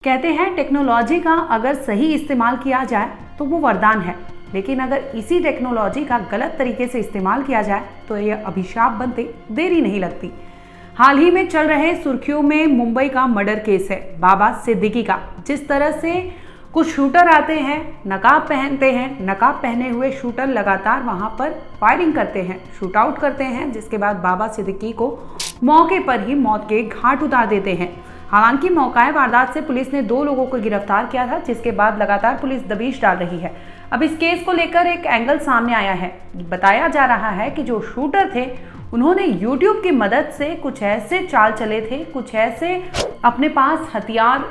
कहते हैं टेक्नोलॉजी का अगर सही इस्तेमाल किया जाए तो वो वरदान है, लेकिन अगर इसी टेक्नोलॉजी का गलत तरीके से इस्तेमाल किया जाए तो यह अभिशाप बनते देरी नहीं लगती। हाल ही में चल रहे सुर्खियों में मुंबई का मर्डर केस है बाबा सिद्दीकी का। जिस तरह से कुछ शूटर आते हैं, नकाब पहनते हैं, नकाब पहने हुए शूटर लगातार वहां पर फायरिंग करते हैं, शूट आउट करते हैं, जिसके बाद बाबा सिद्दीकी को मौके पर ही मौत के घाट उतार देते हैं। हालांकि मौका वारदात से पुलिस ने 2 लोगों को गिरफ्तार किया था, जिसके बाद लगातार पुलिस दबिश डाल रही है। अब इस केस को लेकर एक एंगल सामने आया है। बताया जा रहा है कि जो शूटर थे उन्होंने YouTube की मदद से कुछ ऐसे चाल चले थे, कुछ ऐसे अपने पास हथियार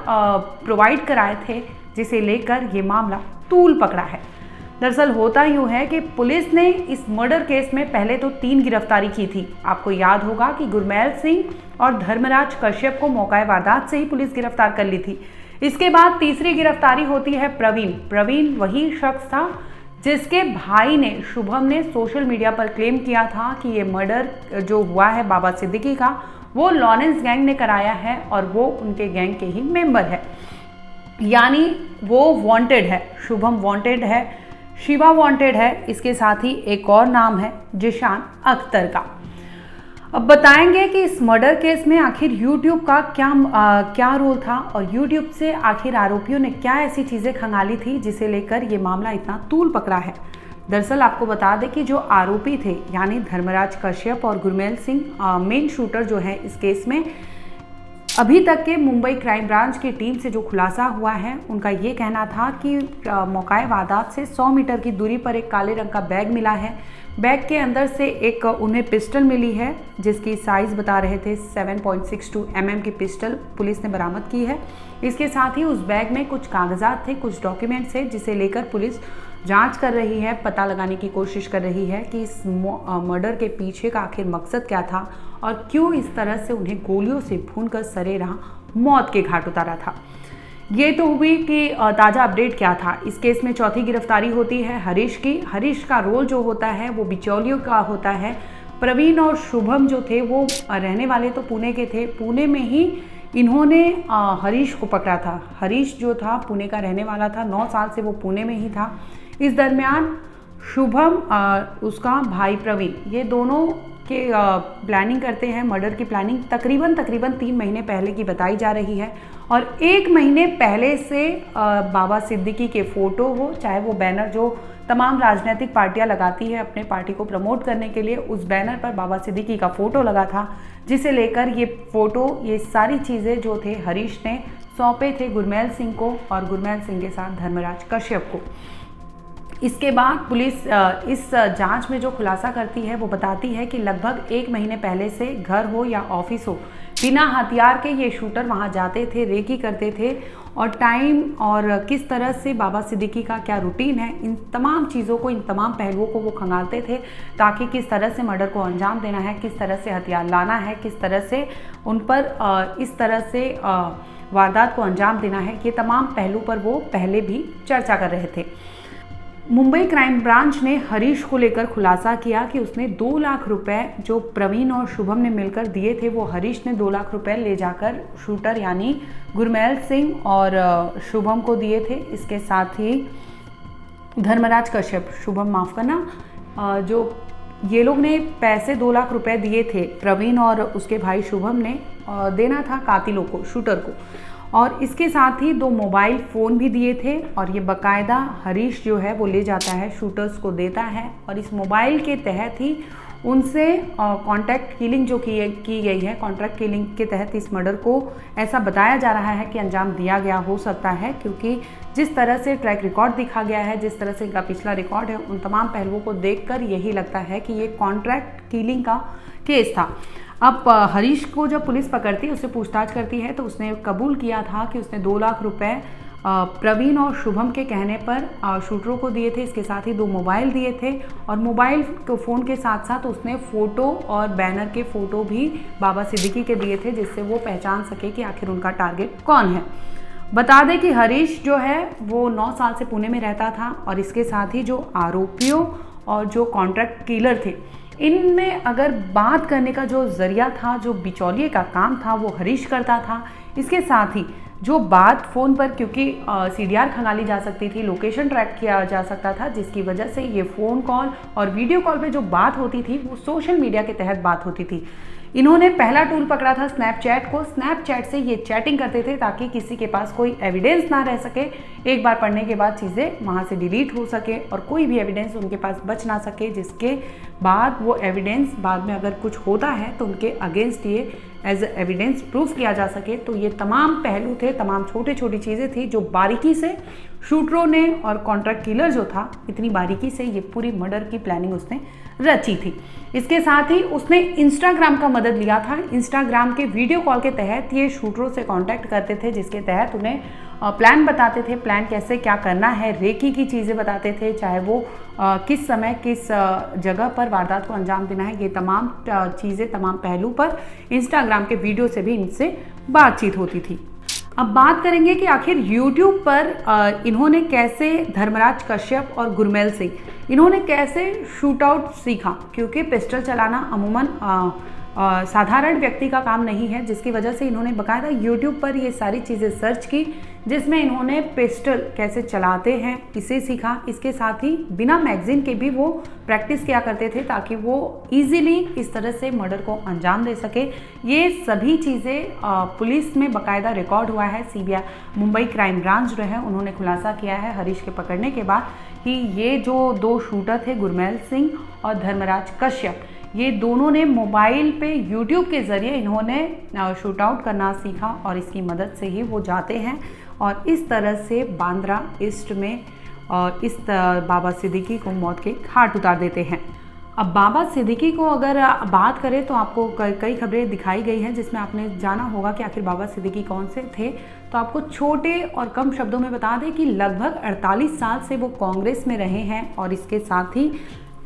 प्रोवाइड कराए थे, जिसे लेकर ये मामला तूल पकड़ा है। दरअसल होता यूँ है कि पुलिस ने इस मर्डर केस में पहले तो 3 गिरफ्तारी की थी। आपको याद होगा कि गुरमेल सिंह और धर्मराज कश्यप को मौका वारदात से ही पुलिस गिरफ्तार कर ली थी। इसके बाद तीसरी गिरफ्तारी होती है प्रवीण वही शख्स था जिसके भाई ने शुभम ने सोशल मीडिया पर क्लेम किया था कि ये मर्डर जो हुआ है बाबा सिद्दीकी का वो लॉरेंस गैंग ने कराया है और वो उनके गैंग के ही मेंबर है, यानी वो वांटेड है। शुभम वांटेड है, शिवा वांटेड है, इसके साथ ही एक और नाम है जिशान अख्तर का। अब बताएंगे कि इस मर्डर केस में आखिर YouTube का क्या रोल था और YouTube से आखिर आरोपियों ने क्या ऐसी चीज़ें खंगाली थी जिसे लेकर ये मामला इतना तूल पकड़ा है। दरअसल आपको बता दें कि जो आरोपी थे यानी धर्मराज कश्यप और गुरमेल सिंह मेन शूटर जो है इस केस में, अभी तक के मुंबई क्राइम ब्रांच की टीम से जो खुलासा हुआ है उनका ये कहना था कि मौका वारदात से 100 मीटर की दूरी पर एक काले रंग का बैग मिला है। बैग के अंदर से एक उन्हें पिस्टल मिली है जिसकी साइज़ बता रहे थे 7.62 mm की पिस्टल पुलिस ने बरामद की है। इसके साथ ही उस बैग में कुछ कागजात थे, कुछ डॉक्यूमेंट्स थे, जिसे लेकर पुलिस जांच कर रही है, पता लगाने की कोशिश कर रही है कि इस मर्डर के पीछे का आखिर मकसद क्या था और क्यों इस तरह से उन्हें गोलियों से भूनकर सरेराह मौत के घाट उतारा था। ये तो हुई कि ताज़ा अपडेट क्या था। इस केस में चौथी गिरफ्तारी होती है हरीश की। हरीश का रोल जो होता है वो बिचौलियों का होता है। प्रवीण और शुभम जो थे वो रहने वाले तो पुणे के थे, पुणे में ही इन्होंने हरीश को पकड़ा था। हरीश जो था पुणे का रहने वाला था, 9 साल से वो पुणे में ही था। इस दरमियान शुभम उसका भाई प्रवीण, ये दोनों के प्लानिंग करते हैं। मर्डर की प्लानिंग तकरीबन 3 महीने पहले की बताई जा रही है और 1 महीने पहले से बाबा सिद्दीकी के फ़ोटो हो, चाहे वो बैनर जो तमाम राजनीतिक पार्टियां लगाती है अपने पार्टी को प्रमोट करने के लिए, उस बैनर पर बाबा सिद्दीकी का फ़ोटो लगा था, जिसे लेकर ये फ़ोटो, ये सारी चीज़ें जो थे हरीश ने सौंपे थे गुरमेल सिंह को और गुरमेल सिंह के साथ धर्मराज कश्यप को। इसके बाद पुलिस इस जांच में जो खुलासा करती है वो बताती है कि लगभग 1 महीने पहले से घर हो या ऑफिस हो, बिना हथियार के ये शूटर वहां जाते थे, रेकी करते थे और टाइम और किस तरह से बाबा सिद्दीकी का क्या रूटीन है, इन तमाम चीज़ों को, इन तमाम पहलुओं को वो खंगालते थे ताकि किस तरह से मर्डर को अंजाम देना है, किस तरह से हथियार लाना है, किस तरह से उन पर इस तरह से वारदात को अंजाम देना है। ये तमाम पहलू पर वो पहले भी चर्चा कर रहे थे। मुंबई क्राइम ब्रांच ने हरीश को लेकर खुलासा किया कि उसने 2 लाख रुपए जो प्रवीण और शुभम ने मिलकर दिए थे, वो हरीश ने 2 लाख रुपए ले जाकर शूटर यानी गुरमेल सिंह और शुभम को दिए थे। इसके साथ ही धर्मराज कश्यप, शुभम माफ़ करना, जो ये लोग ने पैसे 2 लाख रुपए दिए थे प्रवीण और उसके भाई शुभम ने देना था कातिलों को, शूटर को, और इसके साथ ही 2 मोबाइल फ़ोन भी दिए थे और ये बाकायदा हरीश जो है वो ले जाता है, शूटर्स को देता है और इस मोबाइल के तहत ही उनसे कॉन्ट्रैक्ट किलिंग जो की गई है, कॉन्ट्रैक्ट किलिंग के तहत इस मर्डर को ऐसा बताया जा रहा है कि अंजाम दिया गया हो सकता है, क्योंकि जिस तरह से ट्रैक रिकॉर्ड दिखा गया है, जिस तरह से इनका पिछला रिकॉर्ड है, उन तमाम पहलुओं को देखकर यही लगता है कि ये कॉन्ट्रैक्ट किलिंग का केस था। अब हरीश को जब पुलिस पकड़ती है, उससे पूछताछ करती है, तो उसने कबूल किया था कि उसने 2 लाख रुपए प्रवीण और शुभम के कहने पर शूटरों को दिए थे। इसके साथ ही 2 मोबाइल दिए थे और मोबाइल फ़ोन के साथ साथ उसने फ़ोटो और बैनर के फ़ोटो भी बाबा सिद्दीकी के दिए थे, जिससे वो पहचान सके कि आखिर उनका टारगेट कौन है। बता दें कि हरीश जो है वो 9 साल से पुणे में रहता था और इसके साथ ही जो आरोपियों और जो कॉन्ट्रैक्ट किलर थे, इनमें अगर बात करने का जो जरिया था, जो बिचौलिए का काम था, वो हरीश करता था। इसके साथ ही जो बात फ़ोन पर, क्योंकि CDR खंगाली जा सकती थी, लोकेशन ट्रैक किया जा सकता था, जिसकी वजह से ये फ़ोन कॉल और वीडियो कॉल पे जो बात होती थी वो सोशल मीडिया के तहत बात होती थी। इन्होंने पहला टूल पकड़ा था स्नैपचैट को। स्नैपचैट से ये चैटिंग करते थे ताकि किसी के पास कोई एविडेंस ना रह सके, एक बार पढ़ने के बाद चीज़ें वहाँ से डिलीट हो सके और कोई भी एविडेंस उनके पास बच ना सके, जिसके बाद वो एविडेंस बाद में अगर कुछ होता है तो उनके अगेंस्ट ये एज एविडेंस प्रूफ किया जा सके। तो ये तमाम पहलू थे, तमाम छोटी छोटी चीज़ें थी जो बारीकी से शूटरों ने और कॉन्ट्रैक्ट किलर जो था इतनी बारीकी से ये पूरी मर्डर की प्लानिंग उसने रची थी। इसके साथ ही उसने इंस्टाग्राम का मदद लिया था। इंस्टाग्राम के वीडियो कॉल के तहत ये शूटरों से कांटेक्ट करते थे, जिसके तहत उन्हें प्लान बताते थे, प्लान कैसे क्या करना है, रेकी की चीज़ें बताते थे, चाहे वो किस समय किस जगह पर वारदात को अंजाम देना है। ये तमाम चीज़ें, तमाम पहलू पर इंस्टाग्राम के वीडियो से भी इनसे बातचीत होती थी। अब बात करेंगे कि आखिर YouTube पर इन्होंने कैसे धर्मराज कश्यप और गुरमेल सिंह, इन्होंने कैसे शूट आउट सीखा, क्योंकि पिस्टल चलाना अमूमन साधारण व्यक्ति का काम नहीं है, जिसकी वजह से इन्होंने बाकायदा YouTube पर ये सारी चीज़ें सर्च की, जिसमें इन्होंने पिस्टल कैसे चलाते हैं इसे सीखा। इसके साथ ही बिना मैगज़ीन के भी वो प्रैक्टिस किया करते थे ताकि वो इजीली इस तरह से मर्डर को अंजाम दे सके। ये सभी चीज़ें पुलिस में बाकायदा रिकॉर्ड हुआ है। CBI मुंबई क्राइम ब्रांच जो है उन्होंने खुलासा किया है हरीश के पकड़ने के बाद कि ये जो दो शूटर थे गुरमेल सिंह और धर्मराज कश्यप, ये दोनों ने मोबाइल पे YouTube के ज़रिए इन्होंने शूट आउट करना सीखा और इसकी मदद से ही वो जाते हैं और इस तरह से बांद्रा ईस्ट में और इस बाबा सिद्दीकी को मौत के घाट उतार देते हैं। अब बाबा सिद्दीकी को अगर बात करें तो आपको कई खबरें दिखाई गई हैं जिसमें आपने जाना होगा कि आखिर बाबा सिद्दीकी कौन से थे। तो आपको छोटे और कम शब्दों में बता दें कि लगभग 48 साल से वो कांग्रेस में रहे हैं और इसके साथ ही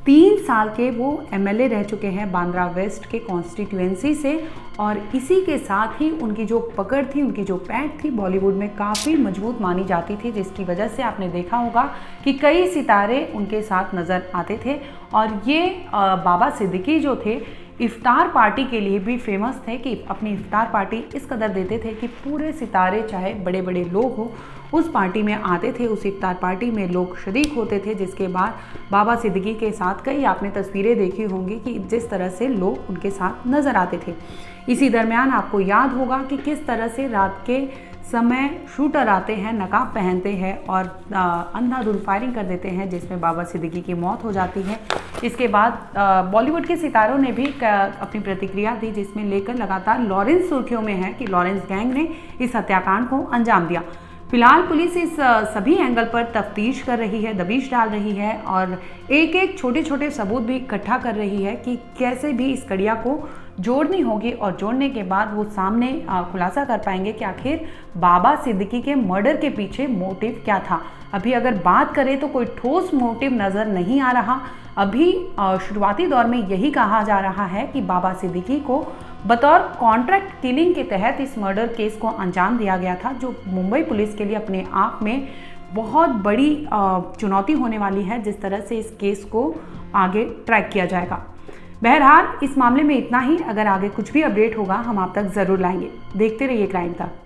3 साल के वो MLA रह चुके हैं बांद्रा वेस्ट के कॉन्स्टिट्यूएंसी से। और इसी के साथ ही उनकी जो पकड़ थी, उनकी जो पैठ थी, बॉलीवुड में काफ़ी मजबूत मानी जाती थी, जिसकी वजह से आपने देखा होगा कि कई सितारे उनके साथ नज़र आते थे। और ये बाबा सिद्दीकी जो थे इफ्तार पार्टी के लिए भी फेमस थे कि अपनी इफ्तार पार्टी इस कदर देते थे कि पूरे सितारे चाहे बड़े बड़े लोग हो उस पार्टी में आते थे, उस इफ्तार पार्टी में लोग शरीक होते थे। जिसके बाद बाबा सिद्दीकी के साथ कई आपने तस्वीरें देखी होंगी कि जिस तरह से लोग उनके साथ नज़र आते थे। इसी दरमियान आपको याद होगा कि किस तरह से रात के समय शूटर आते हैं, नकाब पहनते हैं और अंधाधुंध फायरिंग कर देते हैं, जिसमें बाबा सिद्दीकी की मौत हो जाती है। इसके बाद बॉलीवुड के सितारों ने भी अपनी प्रतिक्रिया दी, जिसमें लेकर लगातार लॉरेंस सुर्खियों में है कि लॉरेंस गैंग ने इस हत्याकांड को अंजाम दिया। फिलहाल पुलिस इस सभी एंगल पर तफ्तीश कर रही है, दबिश डाल रही है और एक एक छोटे छोटे सबूत भी इकट्ठा कर रही है कि कैसे भी इस कड़िया को जोड़नी होगी और जोड़ने के बाद वो सामने खुलासा कर पाएंगे कि आखिर बाबा सिद्दीकी के मर्डर के पीछे मोटिव क्या था। अभी अगर बात करें तो कोई ठोस मोटिव नज़र नहीं आ रहा। अभी शुरुआती दौर में यही कहा जा रहा है कि बाबा सिद्दीकी को बतौर कॉन्ट्रैक्ट किलिंग के तहत इस मर्डर केस को अंजाम दिया गया था, जो मुंबई पुलिस के लिए अपने आप में बहुत बड़ी चुनौती होने वाली है, जिस तरह से इस केस को आगे ट्रैक किया जाएगा। बहरहाल इस मामले में इतना ही। अगर आगे कुछ भी अपडेट होगा हम आप तक ज़रूर लाएंगे। देखते रहिए क्राइम तक।